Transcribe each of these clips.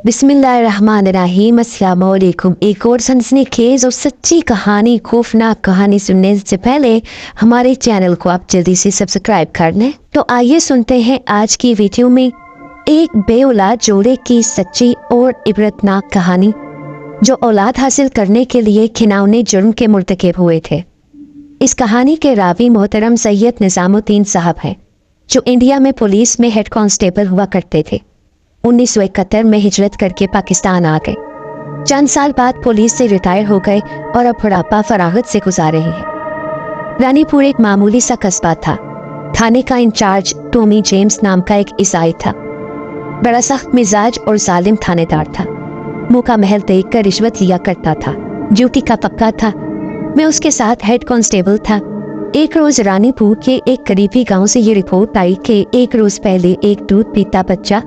बिस्मिल्लाहिर्रहमानिर्रहीम। अस्सलाम वालेकुम। एक और सनसनीखेज और सच्ची कहानी, खौफनाक कहानी सुनने से पहले हमारे चैनल को आप जल्दी से सब्सक्राइब कर लें। तो आइए सुनते हैं आज की वीडियो में एक बेऔलाद जोड़े की सच्ची और इबरतनाक कहानी, जो औलाद हासिल करने के लिए घिनौने जुर्म के मुर्तकिब हुए थे। इस कहानी के रावी मोहतरम सैयद निजामुद्दीन साहब हैं, जो इंडिया में पुलिस में हेड कांस्टेबल हुआ करते थे। 1971 में हिजरत करके पाकिस्तान आ गए। चंद साल बाद पुलिस से रिटायर हो गए और अब बुढ़ापा फरागत से गुजार रहे हैं। रानीपुर एक मामूली सा कस्बा था। थाने का इंचार्ज टॉमी जेम्स नाम का एक ईसाई था। बड़ा सख्त मिजाज और जालिम थानेदार था। मुंह का महल देखकर रिश्वत लिया करता था। ड्यूटी का पक्का था। मैं उसके साथ हेड कांस्टेबल था। एक रोज रानीपुर के एक करीबी गांव से ये रिपोर्ट आई कि एक रोज पहले एक दूध पीता बच्चा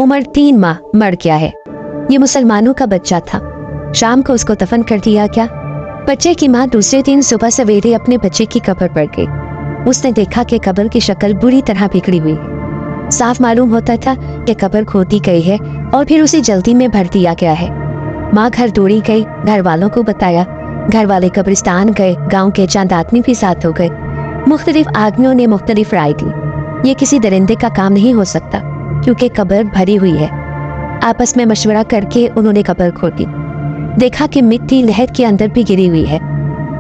उम्र 3 माह मर गया है। ये मुसलमानों का बच्चा था। शाम को उसको दफन कर दिया गया। बच्चे की माँ दूसरे दिन सुबह सवेरे अपने बच्चे की कब्र पर गई। उसने देखा कि कब्र की शक्ल बुरी तरह बिगड़ी हुई है। साफ मालूम होता था कि कब्र खोदी गई है और फिर उसे जल्दी में भर दिया गया है। माँ घर दौड़ी गई, घर वालों को बताया। घर वाले कब्रिस्तान गए। गांव के चंद आदमी भी साथ हो गए। मुख्तलिफ आदमियों ने मुख्तलिफ राय दी। ये किसी दरिंदे का काम नहीं हो सकता, क्योंकि कब्र भरी हुई है। आपस में मशवरा करके उन्होंने कब्र खोदी। देखा कि मिट्टी नहर के अंदर भी गिरी हुई है।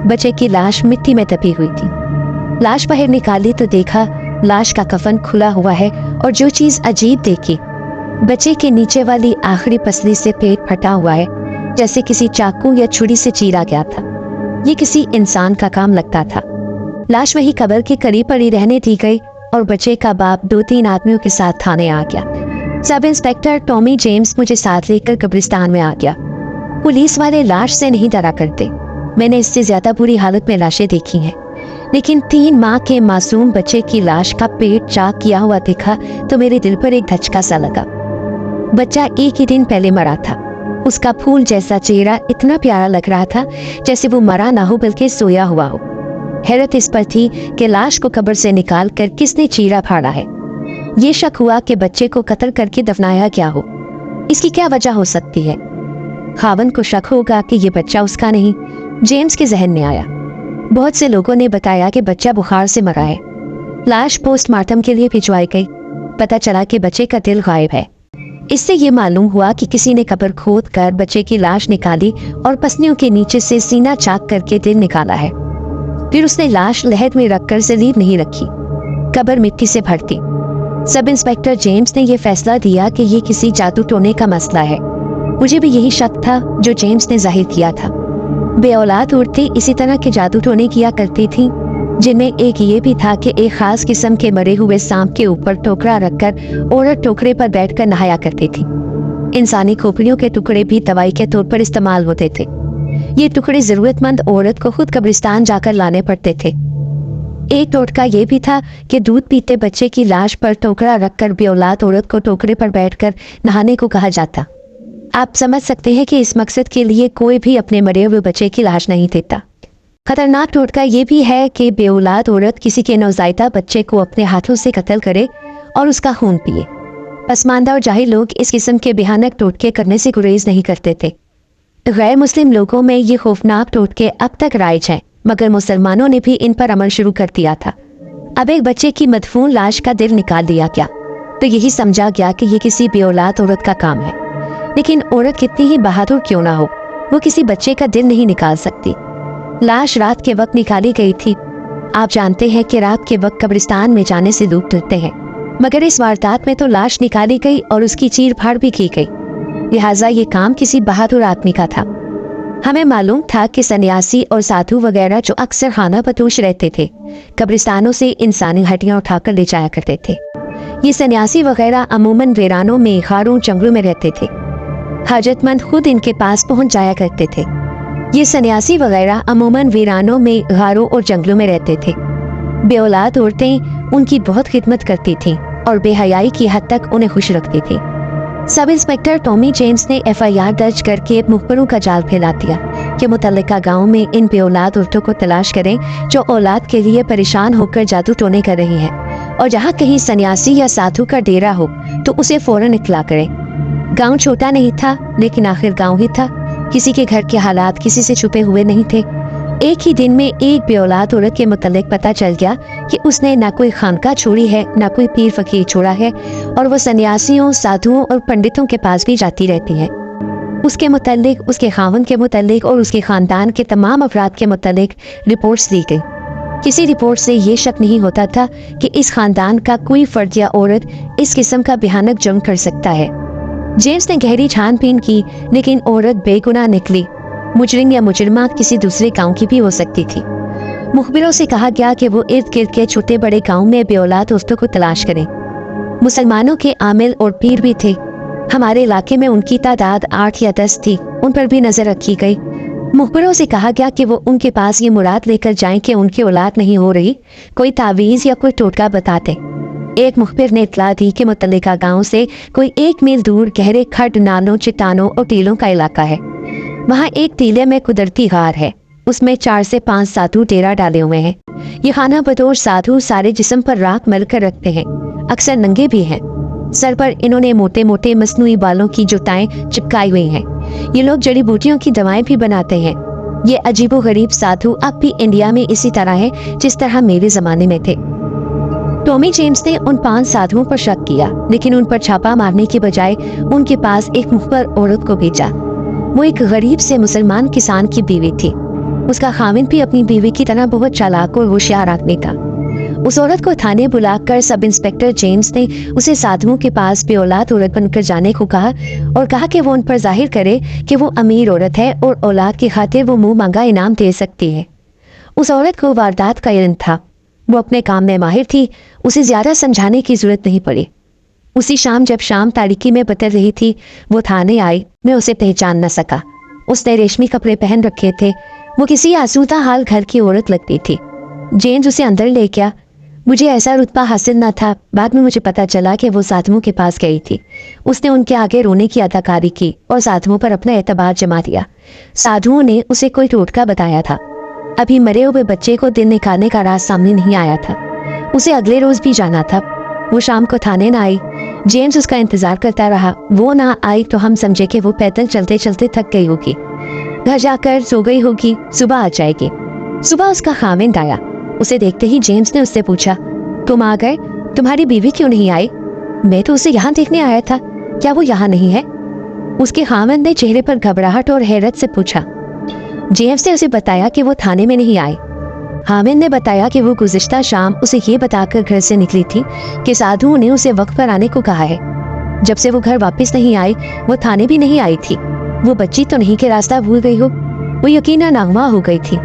बच्चे की लाश मिट्टी में दबी हुई थी। लाश बाहर निकाली तो देखा लाश का कफन खुला हुआ है, और जो चीज अजीब देखी, बच्चे के नीचे वाली आखिरी पसली से पेट फटा हुआ है, जैसे किसी चाकू या छुरी से चीरा गया था। ये किसी इंसान का काम लगता था। लाश वही कब्र के करीब पड़ी रहने दी गई और बच्चे का बाप 2-3 आदमियों के साथ थाने आ गया। सब इंस्पेक्टर टॉमी जेम्स मुझे साथ लेकर कब्रिस्तान में आ गया। पुलिस वाले लाश से नहीं डरा करते। मैंने इससे ज्यादा बुरी हालत में लाशें देखी हैं, लेकिन 3 माह के मासूम बच्चे की लाश का पेट चाक किया हुआ देखा तो मेरे दिल पर एक धचका सा लगा। बच्चा एक ही दिन पहले मरा था। उसका फूल जैसा चेहरा इतना प्यारा लग रहा था जैसे वो मरा ना हो बल्कि सोया हुआ हो। हैरत इस पर थी कि लाश को कब्र से निकाल कर किसने चीरा फाड़ा है। ये शक हुआ कि बच्चे को कत्ल करके दफनाया क्या हो। इसकी क्या वजह हो सकती है? खावन को शक होगा कि ये बच्चा उसका नहीं। जेम्स के जहन में आया। बहुत से लोगों ने बताया कि बच्चा बुखार से मरा है। लाश पोस्टमार्टम के लिए भिजवाई गई। पता चला कि बच्चे का दिल गायब है। इससे ये मालूम हुआ कि किसी ने कब्र खोद कर बच्चे की लाश निकाली और पसलियों के नीचे से सीना चाक करके दिल निकाला है। फिर उसने लाश लहद में रखकर जलीब नहीं रखी, कब्र मिट्टी से भर दी। सब इंस्पेक्टर जेम्स ने यह फैसला दिया कि ये किसी जादू टोने का मसला है। मुझे भी यही शक था जो जेम्स ने जाहिर किया था। बेऔलाद औरतें इसी तरह के जादू टोने किया करती थीं, जिनमें एक ये भी था कि एक खास किस्म के मरे हुए सांप के ऊपर टोकरा रखकर औरत टोकरे पर बैठकर नहाया करती थी। इंसानी खोपड़ियों के टुकड़े भी दवाई के तौर पर इस्तेमाल होते थे। ये टुकड़े जरूरतमंद औरत को खुद कब्रिस्तान जाकर लाने पड़ते थे। एक टोटका ये भी था कि दूध पीते बच्चे की लाश पर टोकरा रखकर बेऔलाद औरत को टोकरे पर बैठकर नहाने को कहा जाता। आप समझ सकते हैं कि इस मकसद के लिए कोई भी अपने मरे हुए बच्चे की लाश नहीं देता। खतरनाक टोटका ये भी है कि बेऔलाद औरत किसी के नवजायदा बच्चे को अपने हाथों से कत्ल करे और उसका खून पिए। पसमानदा और जाहिल लोग इस किस्म के भयानक टोटके करने से गुरेज नहीं करते थे। गैर मुस्लिम लोगों में ये खौफनाक टोटके अब तक राइज हैं, मगर मुसलमानों ने भी इन पर अमल शुरू कर दिया था। अब एक बच्चे की मदफून लाश का दिल निकाल दिया गया तो यही समझा गया कि ये किसी बेऔलाद औरत का काम है। लेकिन औरत कितनी ही बहादुर क्यों ना हो, वो किसी बच्चे का दिल नहीं निकाल सकती। लाश रात के वक्त निकाली गई थी। आप जानते हैं कि रात के वक्त कब्रिस्तान में जाने से लोग डरते हैं, मगर इस वारदात में तो लाश निकाली गई और उसकी चीर फाड़ भी की गई। लिहाजा ये काम किसी बहादुर आदमी का था। हमें मालूम था कि सन्यासी और साधु वगैरह जो अक्सर खाना बदोश रहते थे, कब्रिस्तानों से इंसानी हड्डियां उठाकर ले जाया करते थे। ये सन्यासी वगैरह अमूमन वीरानों में, खारों, जंगलों में रहते थे। हाजतमंद खुद इनके पास पहुंच जाया करते थे। ये सन्यासी वगैरह अमूमन वीरानों में, गारों और जंगलों में रहते थे। बेऔलाद औरतें उनकी बहुत खिदमत करती थीं और बेहयाई की हद तक उन्हें खुश रखती थी। सब इंस्पेक्टर टॉमी जेम्स ने FIR दर्ज करके मुखबरों का जाल फैला दिया कि मुतल्लिका गांव में इन बेऔलाद औरतों को तलाश करें जो औलाद के लिए परेशान होकर जादू टोने कर रही हैं, और जहां कहीं सन्यासी या साधु का डेरा हो तो उसे फौरन इत्तला करें। गांव छोटा नहीं था, लेकिन आखिर गांव ही था। किसी के घर के हालात किसी से छुपे हुए नहीं थे। एक ही दिन में एक बेऔलाद औरत के मुतल्लिक पता चल गया कि उसने ना कोई खानका छोड़ी है, ना कोई पीर फकीर छोड़ा है, और वो सन्यासियों, साधुओं और पंडितों के पास भी जाती रहती है। उसके मुतल्लिक, उसके खावन के मुतल्लिक और उसके खानदान के तमाम अफराद के मुतल्लिक रिपोर्ट्स दी गई। किसी रिपोर्ट से ये शक नहीं होता था कि इस खानदान का कोई फर्द या औरत इस किस्म का भयानक जुर्म कर सकता है। जेम्स ने गहरी छानबीन की, लेकिन औरत बेगुनाह निकली। मुजरिम या मुजरिमा किसी दूसरे गांव की भी हो सकती थी। मुखबिरों से कहा गया कि वो इर्द गिर्द के छोटे बड़े गांव में बेऔलाद औरतों को तलाश करें। मुसलमानों के आमिल और पीर भी थे। हमारे इलाके में उनकी तादाद 8 या 10 थी। उन पर भी नजर रखी गई। मुखबिरों से कहा गया कि वो उनके पास ये मुराद लेकर जाएं कि उनकी औलाद नहीं हो रही, कोई तावीज़ या कोई टोटका बताते। एक मुखबिर ने इत्तला दी कि मुतल्लिका गांव से कोई 1 मील दूर गहरे खड्ड, नालों, चट्टानों और टीलों का इलाका है। वहाँ एक टीले में कुदरती गार है। उसमें 4 से 5 साधु डेरा डाले हुए हैं। ये खाना बदोश साधु सारे जिस्म पर राख मल कर रखते हैं, अक्सर नंगे भी हैं। सर पर इन्होंने मोटे मोटे मसनूई बालों की जुटाएं चिपकाई हुई हैं। ये लोग जड़ी बूटियों की दवाएं भी बनाते हैं। ये अजीबो गरीब साधु अब भी इंडिया में इसी तरह है जिस तरह मेरे जमाने में थे। टॉमी जेम्स ने उन 5 साधुओं पर शक किया, लेकिन उन पर छापा मारने के बजाय उनके पास एक मुखबर औरत को भेजा। वो एक गरीब से मुसलमान किसान की बीवी थी। उसका खाविंद भी अपनी बीवी की तरह बहुत चालाक और होशियार आदमी था। उस औरत को थाने बुलाकर सब इंस्पेक्टर जेम्स ने उसे साधुओं के पास बेऔलाद औरत बनकर जाने को कहा और कहा कि वो उन पर जाहिर करे कि वो अमीर औरत है और औलाद की खातिर वो मुंह मांगा इनाम दे सकती है। उस औरत को वारदात का इल्म था। वो अपने काम में माहिर थी। उसे ज्यादा समझाने की जरूरत नहीं पड़ी। उसी शाम जब शाम तारीकी में बदल रही थी, वो थाने आई। मैं उसे पहचान न सका। उसने रेशमी कपड़े पहन रखे थे। वो किसी आसूदा हाल घर की औरत लगती थी। जेम्स उसे अंदर ले गया। मुझे ऐसा रुतबा हासिल न था। बाद में मुझे पता चला कि वो साधुओं के पास गई थी। उसने उनके आगे रोने की अदाकारी की और साधुओं पर अपना एतबार जमा दिया। साधुओं ने उसे कोई टोटका बताया था। अभी मरे हुए बच्चे को दिल निकालने का राज सामने नहीं आया था। उसे अगले रोज भी जाना था। वो शाम को थाने न आई। जेम्स उसका इंतजार करता रहा। वो ना आई तो हम समझे कि वो पैदल चलते चलते थक गई होगी, घर जाकर सो गई होगी, सुबह आ जाएगी। सुबह उसका खाविंद आया। उसे देखते ही जेम्स ने उससे पूछा, तुम आ गए, तुम्हारी बीवी क्यों नहीं आई? मैं तो उसे यहाँ देखने आया था, क्या वो यहाँ नहीं है? उसके खाविंद ने चेहरे पर घबराहट और हैरत से पूछा। जेम्स ने उसे बताया कि वो थाने में नहीं आई। हामिद ने बताया कि वो गुज़िश्ता शाम उसे ये बताकर घर से निकली थी कि साधुओं ने उसे वक्त पर आने को कहा है। जब से वो घर वापस नहीं आई, वो थाने भी नहीं आई थी। वो बच्ची तो नहीं कि रास्ता भूल गई हो। वो यकीनन अगवा हो गई थी।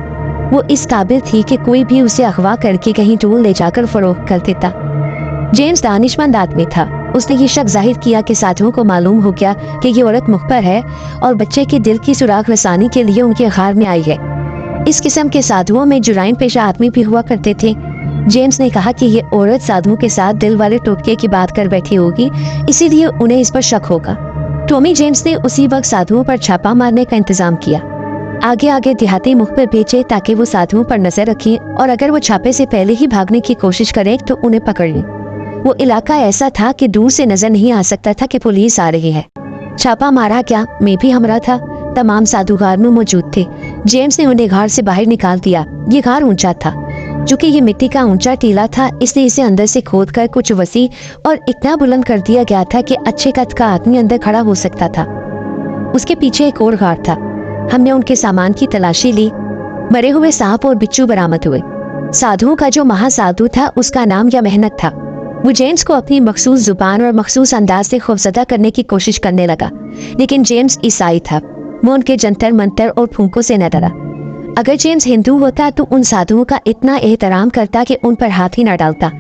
वो इस काबिल थी कि कोई भी उसे अगवा करके कहीं टोल ले जाकर फरोख्त कर देता। जेम्स दानिशमंद आदमी था। उसने ये शक जाहिर किया कि साधुओं को मालूम हो गया कि ये औरत मुखबर है और बच्चे के दिल की सुराग रसानी के लिए उनके घर में आई है। इस किस्म के साधुओं में जुराइम पेशा आदमी भी हुआ करते थे। जेम्स ने कहा कि ये औरत साधुओं के साथ दिल वाले टोटके की बात कर बैठी होगी, इसीलिए उन्हें इस पर शक होगा। टॉमी जेम्स ने उसी वक्त साधुओं पर छापा मारने का इंतजाम किया। आगे आगे देहाती मुखबिर भेजे ताकि वो साधुओं पर नजर रखें और अगर वो छापे से पहले ही भागने की कोशिश करें तो उन्हें पकड़ लें। वो इलाका ऐसा था कि दूर से नजर नहीं आ सकता था कि पुलिस आ रही है। छापा मारा क्या, मैं भी हमरा था। तमाम साधु गार में मौजूद थे। जेम्स ने उन्हें गार से बाहर निकाल दिया। ये गार ऊंचा था। चूंकि ये मिट्टी का ऊंचा टीला था, इसलिए इसे अंदर से खोदकर कुछ वसी और इतना बुलंद कर दिया गया था कि अच्छे कद का आदमी अंदर खड़ा हो सकता था। उसके पीछे एक और गार था। हमने उनके सामान की तलाशी ली। मरे हुए सांप और बिच्छू बरामद हुए। साधुओं का जो महासाधु था, उसका नाम या मेहनत था। वो जेम्स को अपनी मखसूस जुबान और मखसूस अंदाज से खौफजदा करने की कोशिश करने लगा, लेकिन जेम्स ईसाई था। वो उनके जंतर मंतर और फूंकों से न डरा। अगर जेम्स हिंदू होता तो उन साधुओं का इतना एहतराम करता कि उन पर हाथ ही न डालता,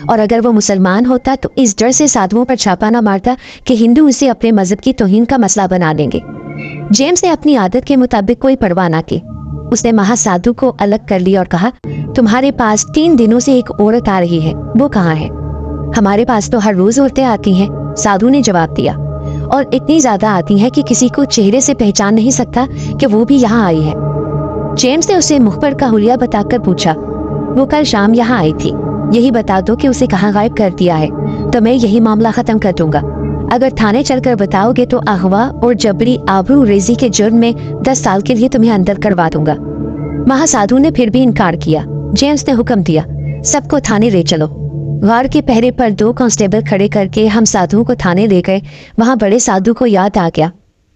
और अगर वो मुसलमान होता तो इस डर से साधुओं पर छापा न मारता कि हिंदू उसे अपने मजहब की तौहीन का मसला बना देंगे। जेम्स ने अपनी आदत के मुताबिक कोई परवाह न की। उसने महासाधु को अलग कर लिया और कहा, तुम्हारे पास 3 दिनों से एक औरत आ रही है, वो कहाँ है? हमारे पास तो हर रोज औरतें आती हैं, साधु ने जवाब दिया, और इतनी ज्यादा आती हैं कि किसी को चेहरे से पहचान नहीं सकता कि वो भी यहाँ आई है। जेम्स ने उसे मुखबर का हुलिया बताकर पूछा, वो कल शाम यहाँ आई थी, यही बता दो कि उसे कहाँ गायब कर दिया है, तो मैं यही मामला खत्म कर दूंगा। अगर थाने चलकर बताओगे तो अगवा और जबरी आबरू रेजी के जुर्म में 10 साल के लिए तुम्हें अंदर करवा दूंगा। महासाधु ने फिर भी इनकार किया। जेम्स ने हुक्म दिया, सबको थाने ले चलो। गार्ड के पहरे पर 2 कांस्टेबल खड़े करके हम साधुओं को थाने ले गए। वहां बड़े साधु को याद आ गया।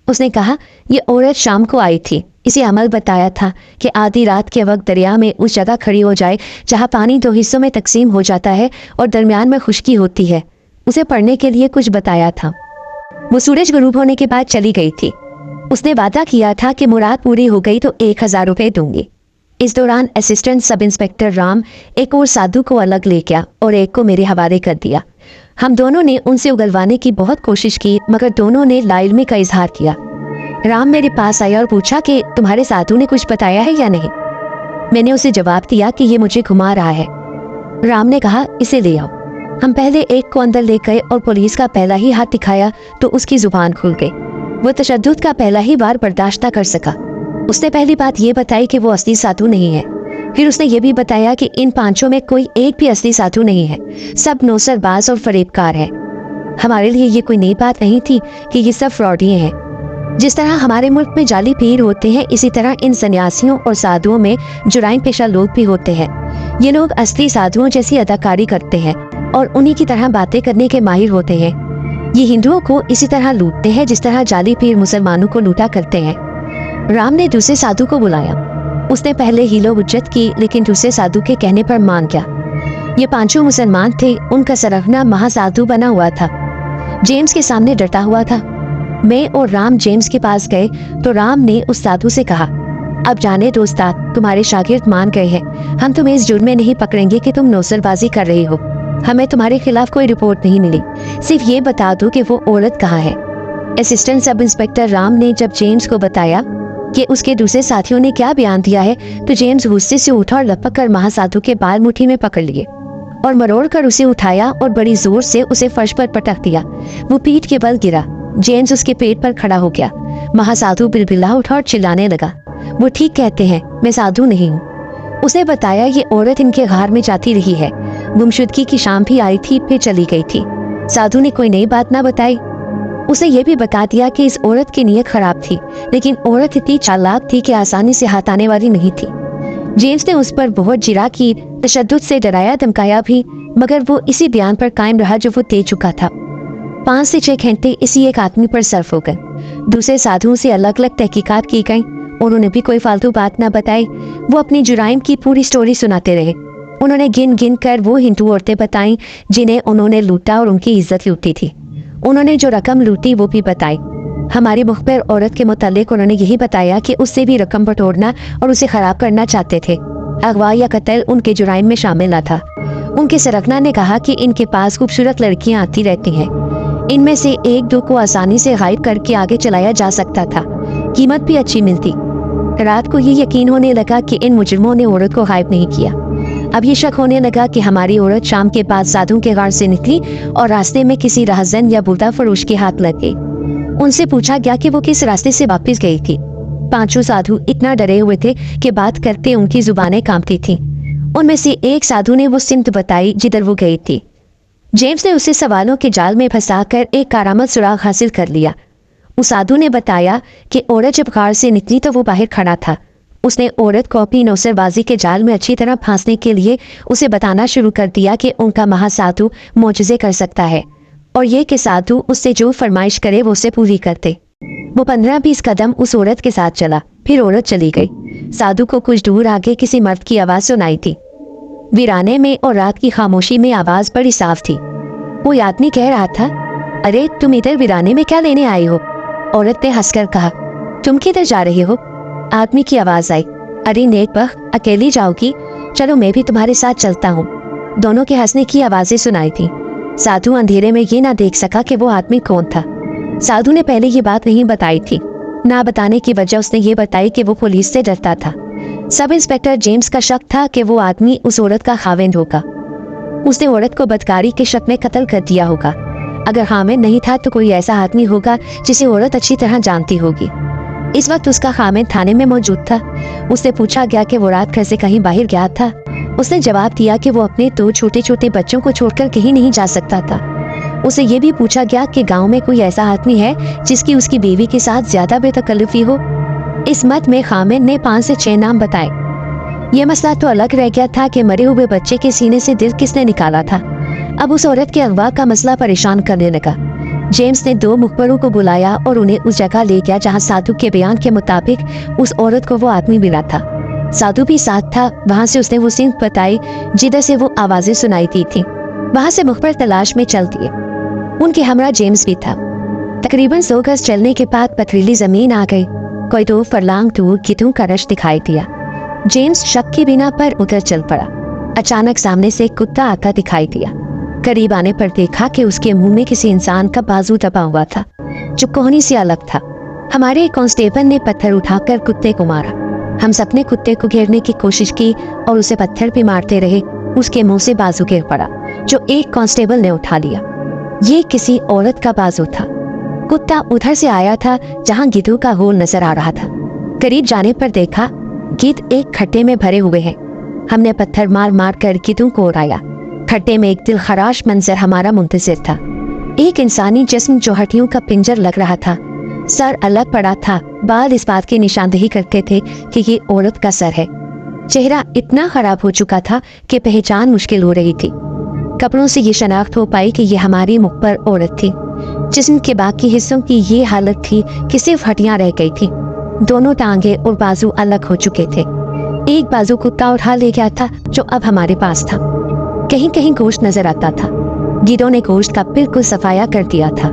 उसने कहा, ये औरत शाम को आई थी। इसे अमल बताया था कि आधी रात के वक्त दरिया में उस जगह खड़ी हो जाए जहां पानी 2 हिस्सों में तकसीम हो जाता है और दरमियान में खुश्की होती है। उसे पढ़ने के लिए कुछ बताया था। वो सूरज गुरूब होने के बाद चली गई थी। उसने वादा किया था कि मुराद पूरी हो गई तो 1000 रुपए दूंगी। इस दौरान असिस्टेंट सब इंस्पेक्टर राम एक और साधु को अलग ले गया और एक को मेरे हवाले कर दिया। हम दोनों ने उनसे उगलवाने की बहुत कोशिश की, मगर दोनों ने लाइलमी का इजहार किया। राम मेरे पास आया और पूछा कि तुम्हारे साधु ने कुछ बताया है या नहीं। मैंने उसे जवाब दिया कि ये मुझे घुमा रहा है। राम ने कहा, इसे ले आओ। हम पहले एक को अंदर ले गए और पुलिस का पहला ही हाथ दिखाया तो उसकी जुबान खुल गई। वो तशद्दुद का पहला ही बार बर्दाश्त न कर सका। उसने पहली बात ये बताई कि वो असली साधु नहीं है। फिर उसने ये भी बताया कि इन 5 में कोई एक भी असली साधु नहीं है, सब नौसरबाज और फरेबकार है। हमारे लिए ये कोई नई बात नहीं थी कि ये सब फ्रॉडिये हैं। जिस तरह हमारे मुल्क में जाली पीर होते हैं, इसी तरह इन सन्यासियों और साधुओं में जुराइम पेशा लोग भी होते हैं। ये लोग असली साधुओं जैसी अदाकारी करते हैं और उन्हीं की तरह बातें करने के माहिर होते हैं। ये हिंदुओं को इसी तरह लूटते हैं जिस तरह जाली पीर मुसलमानों को लूटा करते हैं। राम ने दूसरे साधु को बुलाया। उसने पहले हीलो हुज्जत की, लेकिन दूसरे साधु के कहने पर मान गया। ये 5 मुसलमान थे। उनका सरगना महासाधु बना हुआ था। जेम्स के सामने डटा हुआ था। मैं और राम जेम्स के पास गए तो राम ने उस साधु से कहा, अब जाने दो उस्ताद, तुम्हारे शागिर्द मान गए हैं। हम तुम्हें इस जुर्म में नहीं पकड़ेंगे कि तुम नौसरबाजी कर रही हो। हमें तुम्हारे खिलाफ कोई रिपोर्ट नहीं मिली। सिर्फ ये बता दो कि वो औरत कहाँ है। असिस्टेंट सब इंस्पेक्टर राम ने जब जेम्स को बताया कि उसके दूसरे साथियों ने क्या बयान दिया है तो जेम्स गुस्से से उठा और लपक कर महासाधु के बाल मुट्ठी में पकड़ लिए और मरोड़ कर उसे उठाया और बड़ी जोर से उसे फर्श पर पटक दिया। वो पीठ के बल गिरा। जेम्स उसके पेट पर खड़ा हो गया। महासाधु बिलबिला उठा और चिल्लाने लगा, वो ठीक कहते हैं, मैं साधु नहीं हूँ। उसने बताया ये औरत इनके घर में जाती रही है। गुमशुदगी की शाम भी आई थी, फिर चली गई थी। साधु ने कोई नई बात ना बताई। उसे ये भी बता दिया कि इस औरत की नीयत खराब थी, लेकिन औरत इतनी चालाक थी कि आसानी से हाथ आने वाली नहीं थी। जेम्स ने उस पर बहुत जिरा की, तशद्दुद से डराया धमकाया भी, मगर वो इसी बयान पर कायम रहा जो वो दे चुका था। 5 से 6 घंटे इसी एक आदमी पर सर्फ हो गए। दूसरे साधुओं से अलग अलग तहकीकात की गई और उन्होंने भी कोई फालतू बात ना बताई। वो अपनी जुराइम की पूरी स्टोरी सुनाते रहे। उन्होंने गिन गिन कर वो हिंदू औरतें बताई जिन्हें उन्होंने लूटा और उनकी इज्जत लूटी थी। उन्होंने जो रकम लूटी वो भी बताई। हमारी मुखबिर औरत के मुतालिक उन्होंने यही बताया कि उससे भी रकम बटोरना और उसे खराब करना चाहते थे। अगवा या कत्ल उनके जुराइम में शामिल न था। उनके सरगना ने कहा कि इनके पास खूबसूरत लड़कियां आती रहती हैं। इनमें से 1-2 को आसानी से गायब करके आगे चलाया जा सकता था। कीमत भी अच्छी मिलती। रात को ये यकीन होने लगा कि इन मुजरिमों ने औरत को गायब नहीं किया। अब ये शक होने लगा कि हमारी औरत शाम के बाद साधु के गार से निकली और रास्ते में किसी राहजन या बुर्दा फरोश के हाथ लग गई। उनसे पूछा गया कि वो किस रास्ते से वापस गई थी। 5 साधु इतना डरे हुए थे कि बात करते उनकी जुबानें कांपती थीं। उनमें से एक साधु ने वो सिमत बताई जिधर वो गई थी। जेम्स ने उसे सवालों के जाल में फंसाकर एक कारामद सुराग हासिल कर लिया। उस साधु ने बताया कि औरत जब कार से निकली तो वो बाहर खड़ा था। उसने औरत को अपनी नौसरबाजी के जाल में अच्छी तरह फांसने के लिए उसे बताना शुरू कर दिया कि उनका महासाधु मोजज़े कर सकता है और ये कि साधु उससे जो फरमाइश करे वो उसे पूरी करते। वो 15-20 कदम उस औरत के साथ चला, फिर औरत चली गई। साधु को कुछ दूर आगे किसी मर्द की आवाज़ सुनाई थी। वीराने में और रात की खामोशी में आवाज़ बड़ी साफ थी। वो आदमी कह रहा था, अरे तुम इधर वीराने में क्या लेने आई हो? औरत ने हंसकर कहा, तुम किधर जा रही हो? आदमी की आवाज़ आई, अरे नेकबख्त, अकेली जाओगी? चलो मैं भी तुम्हारे साथ चलता हूँ। दोनों के हंसने की आवाज़ें सुनाई थी। साधु अंधेरे में ये ना देख सका कि वो आदमी कौन था। साधु ने पहले ये बात नहीं बताई थी। ना बताने की वजह उसने ये बताई कि वो पुलिस से डरता था। सब इंस्पेक्टर जेम्स का शक था कि वो आदमी उस औरत का खाविंद होगा। उसने औरत को बदकारी के शक में कत्ल कर दिया होगा। अगर खामिद नहीं था तो कोई ऐसा आदमी होगा जिसे औरत अच्छी तरह जानती होगी। इस वक्त उसका खामिद थाने में मौजूद था। उससे पूछा गया कि वो रात घर से कहीं बाहर गया था। उसने जवाब दिया कि वो अपने 2 छोटे छोटे बच्चों को छोड़कर कहीं नहीं जा सकता था। उसे ये भी पूछा गया कि गांव में कोई ऐसा आदमी है जिसकी उसकी बीवी के साथ ज्यादा बेतकल्लुफी हो। इस मत में खामिद ने 5 से 6 नाम बताए। ये मसला तो अलग रह गया था कि मरे हुए बच्चे के सीने से दिल किसने निकाला था। अब उस औरत के अगवा का मसला परेशान करने लगा। जेम्स ने 2 मुखबरों को बुलाया और उन्हें उस जगह ले गया जहां साधु के बयान के मुताबिक उस औरत को वो आदमी मिला था। साधु भी साथ था। वहां से उसने वो सीन बताई जिधर से वो आवाजें सुनाई दी थी। वहां से मुखबर तलाश में चल दिए। उनके हमरा जेम्स भी था। तकरीबन 100 गज चलने के बाद पथरीली जमीन आ गई। कोई 2 फरलांग दूर गिद्धों का रश दिखाई दिया। जेम्स शक की बिना पर उधर चल पड़ा। अचानक सामने से एक कुत्ता आता दिखाई दिया। करीब आने पर देखा कि उसके मुंह में किसी इंसान का बाजू दबा हुआ था जो कोहनी से अलग था। हमारे कांस्टेबल ने पत्थर उठाकर कुत्ते को मारा। हम सबने कुत्ते को घेरने की कोशिश की और उसे पत्थर भी मारते रहे। उसके मुंह से बाजू गिर पड़ा जो एक कांस्टेबल ने उठा लिया। ये किसी औरत का बाजू था। कुत्ता उधर से आया था जहां गिद्धों का होल नजर आ रहा था। करीब जाने पर देखा गिद्ध एक खड्डे में भरे हुए हैं। हमने पत्थर मार मार कर गिद्धों को उड़ाया। खड्डे में एक दिल खराश मंजर हमारा मुंतजिर था। एक इंसानी जिस्म जो हड्डियों का पिंजर लग रहा था। सर अलग पड़ा था। बाल इस बात की निशानदेही करते थे कि ये औरत का सर है। चेहरा इतना खराब हो चुका था कि पहचान मुश्किल हो रही थी। कपड़ों से ये शनाख्त हो पाई कि ये हमारी मुखबर औरत थी। जिस्म के बाकी हिस्सों की ये हालत थी कि सिर्फ हड्डियां रह गई थी। दोनों टांगे और बाजू अलग हो चुके थे। एक बाजू कुत्ता उठा ले गया था जो अब हमारे पास था। कहीं कहीं गोश्त नजर आता था। गिद्धों ने गोश्त का बिल्कुल सफाया कर दिया था।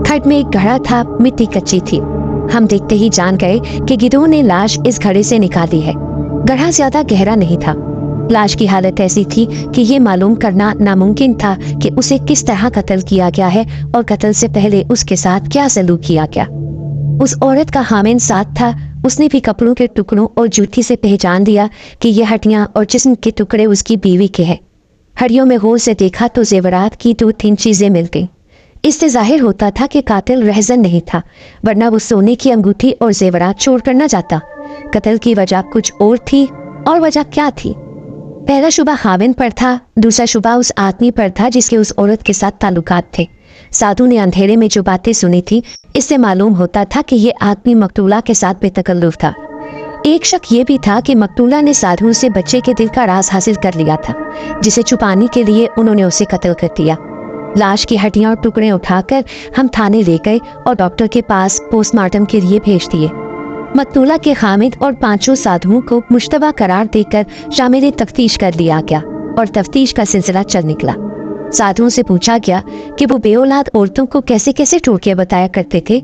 खड्ड में एक घड़ा था। मिट्टी कच्ची थी। हम देखते ही जान गए कि गिद्धों ने लाश इस घड़े से निकाली है। गड्ढा ज्यादा गहरा नहीं था। लाश की हालत ऐसी थी कि ये मालूम करना नामुमकिन था कि उसे किस तरह कत्ल किया गया है और कत्ल से पहले उसके साथ क्या सलूक किया गया। उस औरत का हामिद साथ था। उसने भी कपड़ों के टुकड़ों और जूठी से पहचान दिया कि ये हड्डियां और जिस्म के टुकड़े उसकी बीवी के हैं। हड्डियों में होल से देखा तो जेवरात की 2-3 चीजें मिल गईं। इससे जाहिर होता था कि कातिल रहजन नहीं था, वरना वो सोने की अंगूठी और जेवरात छोड़ कर न जाता। कत्ल की वजह कुछ और थी। और वजह क्या थी? पहला शुबा हामिद पर था। दूसरा शुबा उस आदमी पर था जिसके उस औरत के साथ ताल्लुकात थे। साधु ने अंधेरे में जो बातें सुनी थी इससे मालूम होता था कि ये आदमी मकतूला के साथ बेतकल्लुफ था। एक शक ये भी था कि मकतूला ने साधु से बच्चे के दिल का राज हासिल कर लिया था, जिसे छुपाने के लिए उन्होंने उसे कत्ल कर दिया। लाश की हड्डियां और टुकड़े उठाकर हम थाने ले गए और डॉक्टर के पास पोस्टमार्टम के लिए भेज दिए। मकतूला के हामिद और 5 साधुओं को मुश्तबा करार देकर शामिल तफ्तीश कर लिया गया और तफ्तीश का सिलसिला चल निकला। साधुओं से पूछा गया कि वो बेऔलाद औरतों को कैसे कैसे टोटके बताया करते थे।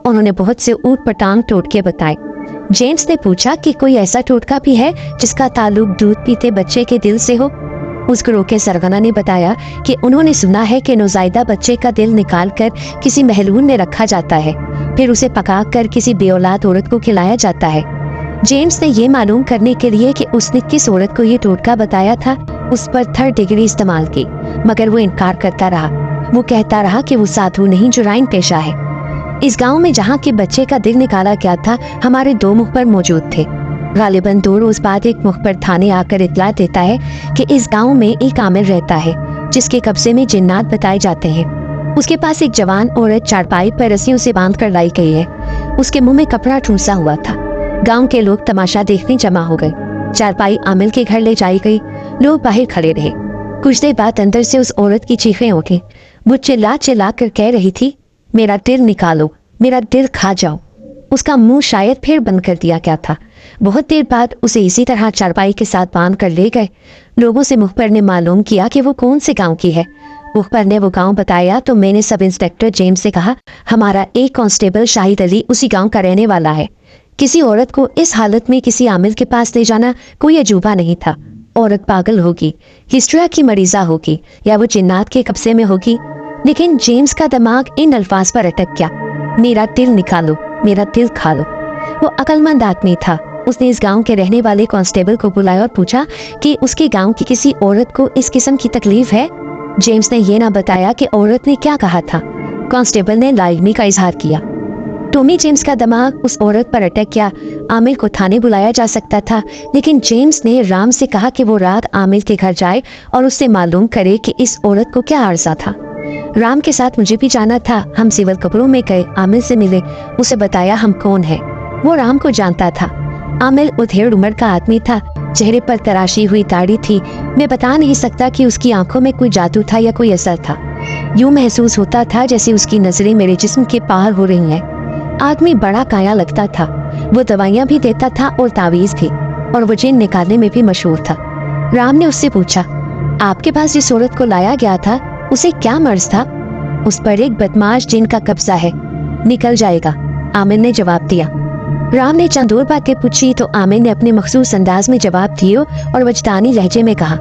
उन्होंने बहुत से ऊट पटांग टोटके बताए। जेम्स ने पूछा कि कोई ऐसा टोटका भी है जिसका ताल्लुक दूध पीते बच्चे के दिल से हो। उस ग्रोह के सरगना ने बताया कि उन्होंने सुना है कि नौज़ायदा बच्चे का दिल निकाल कर किसी महलून में रखा जाता है, फिर उसे पका कर किसी बेऔलाद औरत को खिलाया जाता है। जेम्स ने ये मालूम करने के लिए कि उसने किस औरत को ये टोटका बताया था उस पर 3rd डिग्री इस्तेमाल की, मगर वो इनकार करता रहा। वो कहता रहा कि वो साधु नहीं जुराइन पेशा है। इस गांव में जहाँ के बच्चे का दिल निकाला गया था हमारे 2 मुखबर मौजूद थे। गालिबन 2 रोज बाद एक मुखबर थाने आकर इत्तला देता है कि इस गांव में एक आमिर रहता है जिसके कब्जे में जिन्नात बताए जाते हैं। उसके पास एक जवान औरत चारपाई पर रस्सियों से बांध कर लाई गई है। उसके मुंह में कपड़ा ठूंसा हुआ था। गांव के लोग तमाशा देखने जमा हो गए। चारपाई आमिर के घर ले जाई गई। लोग बाहर खड़े रहे। कुछ देर बाद अंदर से उस औरत की चीखें उठी। वो चिल्ला चिल्ला कर कह रही थी, मेरा दिल निकालो, मेरा दिल खा जाओ। उसका मुंह शायद फिर बंद कर दिया गया था। बहुत देर बाद उसे इसी तरह चारपाई के साथ बांध कर ले गए। लोगों से मुखबर ने मालूम किया कि वो कौन से गांव की है। मुखबर ने वो गांव बताया तो मैंने सब इंस्पेक्टर जेम्स से कहा, हमारा एक कांस्टेबल शाहिद अली उसी गांव का रहने वाला है। किसी औरत को इस हालत में किसी आमिर के पास ले जाना कोई अजूबा नहीं था। औरत पागल होगी, हिस्ट्रिया की मरीजा होगी, या वो जिन्नात के कब्जे में होगी। लेकिन जेम्स का दिमाग इन अल्फाज पर अटक गया, मेरा दिल निकालो, मेरा दिल खा लो। वो अक्लमंद आदमी था। उसने इस गांव के रहने वाले कांस्टेबल को बुलाया और पूछा कि उसके गांव की किसी औरत को इस किस्म की तकलीफ है। जेम्स ने ये ना बताया कि औरत ने क्या कहा था। कांस्टेबल ने लाइमी का इजहार किया। टॉमी जेम्स का दिमाग उस औरत पर अटक गया। आमिर को थाने बुलाया जा सकता था, लेकिन जेम्स ने राम से कहा कि वो रात आमिर के घर जाए और उससे मालूम करे कि इस औरत को क्या अर्जा था। राम के साथ मुझे भी जाना था। हम सिविल कपड़ों में गए, आमिर से मिले, उसे बताया हम कौन है। वो राम को जानता था। आमिर उधेड़ उम्र का आदमी था, चेहरे पर तराशी हुई दाढ़ी थी। मैं बता नहीं सकता कि उसकी आंखों में कोई जादू था या कोई असर था। यूं महसूस होता था जैसे उसकी नजरें मेरे जिस्म के पार हो रही हैं। आदमी बड़ा काया लगता था। वो दवाइयां भी देता था और तावीज भी, और वो जिन निकालने में भी मशहूर था। राम ने उससे पूछा, आपके पास जिस औरत को लाया गया था उसे क्या मर्ज था? उस पर एक बदमाश जिन का कब्जा है, निकल जाएगा, आमिर ने जवाब दिया। राम ने चंद और बातें पूछी तो आमिर ने अपने मखसूस अंदाज में जवाब दिए और वजदानी लहजे में कहा,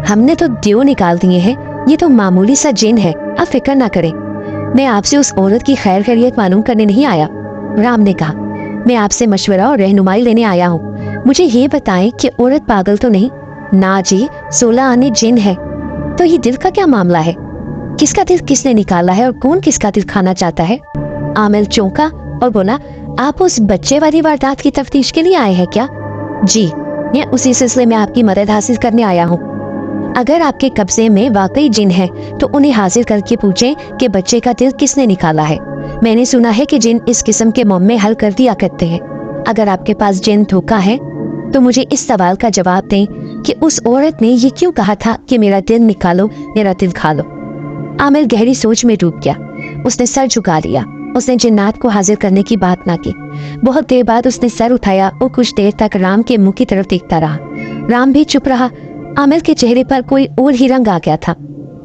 हमने तो दियो निकाल दिए हैं, ये तो मामूली सा जिन है, आप फिक्र ना करें। मैं आपसे उस औरत की खैर खैरियत मालूम करने नहीं आया। राम ने कहा, मैं आपसे मशवरा और रहनुमाई लेने आया हूँ। मुझे ये बताएं कि औरत पागल तो नहीं? ना जी, 16 आने जिन है। तो ये दिल का क्या मामला है? किसका दिल किसने निकाला है और कौन किसका दिल खाना चाहता है? आमिर चौंका और बोला, आप उस बच्चे वाली वारदात की तफ्तीश के लिए आए हैं क्या? जी, मैं उसी सिलसिले में आपकी मदद हासिल करने आया हूँ। अगर आपके कब्जे में वाकई जिन है तो उन्हें हाजिर करके पूछें कि बच्चे का दिल किसने निकाला है। मैंने सुना है कि जिन इस किस्म के मामले हल कर दिया करते हैं। अगर आपके पास जिन धोखा है तो मुझे इस सवाल का जवाब दें कि उस औरत ने ये क्यों कहा था कि मेरा दिल निकालो, मेरा दिल खा लो। आमिर गहरी सोच में डूब गया। उसने सर झुका लिया। उसने जिन्नात को हाजिर करने की बात ना की। बहुत देर बाद उसने सर उठाया और कुछ देर तक राम के मुंह की तरफ देखता रहा। राम भी चुप रहा। आमिर के चेहरे पर कोई और ही रंग आ गया था।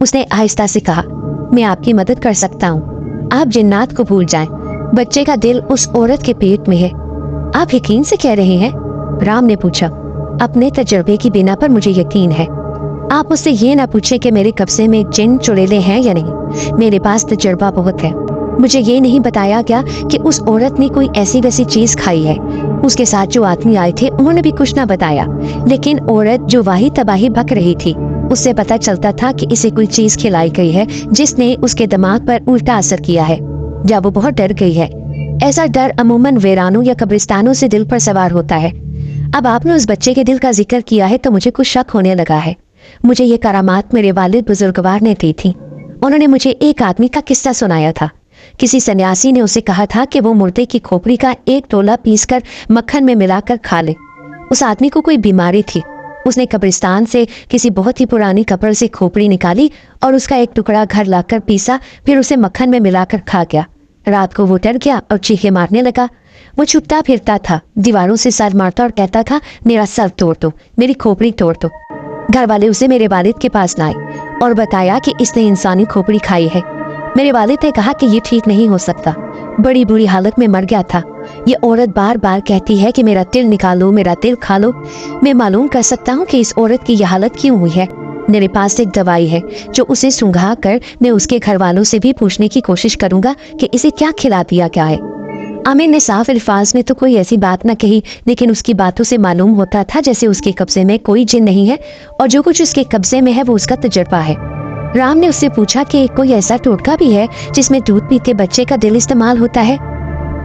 उसने आहिस्ता से कहा, मैं आपकी मदद कर सकता हूँ। आप जिन्नात को भूल जाएं। बच्चे का दिल उस औरत के पेट में है। आप यकीन से कह रहे हैं? राम ने पूछा। अपने तजर्बे की बिना पर मुझे यकीन है। आप उससे ये ना पूछे कि मेरे कब्जे में जिन चुड़ैलें हैं या नहीं। मेरे पास तजर्बा बहुत है। मुझे ये नहीं बताया गया कि उस औरत ने कोई ऐसी वैसी चीज खाई है। उसके साथ जो आदमी आए थे उन्होंने भी कुछ ना बताया, लेकिन औरत जो वाही तबाही बक रही थी उससे पता चलता था कि इसे कोई चीज खिलाई गई है जिसने उसके दिमाग पर उल्टा असर किया है, या वो बहुत डर गई है। ऐसा डर अमूमन वीरानों या कब्रिस्तानों से दिल पर सवार होता है। अब आपने उस बच्चे के दिल का जिक्र किया है तो मुझे कुछ शक होने लगा है। मुझे ये करामात मेरे वालिद बुजुर्गवार ने दी थी। उन्होंने मुझे एक आदमी का किस्सा सुनाया था। किसी सन्यासी ने उसे कहा था कि वो मुर्दे की खोपड़ी का एक टोला पीसकर मक्खन में मिलाकर खा ले। उस आदमी को कोई बीमारी थी। उसने कब्रिस्तान से किसी बहुत ही पुरानी कब्र से खोपड़ी निकाली और उसका एक टुकड़ा घर लाकर पीसा, फिर उसे मक्खन में मिलाकर खा गया। रात को वो डर गया और चीखे मारने लगा। वो छुपता फिरता था, दीवारों से सर मारता और कहता था, मेरा सर तोड़ दो, मेरी खोपड़ी तोड़ दो। घर वाले उसे मेरे वालिद के पास लाए और बताया कि इसने इंसानी खोपड़ी खाई है। मेरे वालिद ने कहा कि ये ठीक नहीं हो सकता। बड़ी बुरी हालत में मर गया था। ये औरत बार बार कहती है कि मेरा दिल निकालो, मेरा दिल खा लो। मैं मालूम कर सकता हूँ कि इस औरत की यह हालत क्यों हुई है। मेरे पास एक दवाई है जो उसे सूंघा कर मैं उसके घर वालों से भी पूछने की कोशिश करूंगा कि इसे क्या खिला दिया क्या है। आमिर ने साफ अल्फाज में तो कोई ऐसी बात न कही, लेकिन उसकी बातों से मालूम होता था जैसे उसके कब्जे में कोई जिन नहीं है और जो कुछ उसके कब्जे में है वो उसका तजुर्बा है। राम ने उससे पूछा कि कोई ऐसा टोटका भी है जिसमें दूध पीते बच्चे का दिल इस्तेमाल होता है।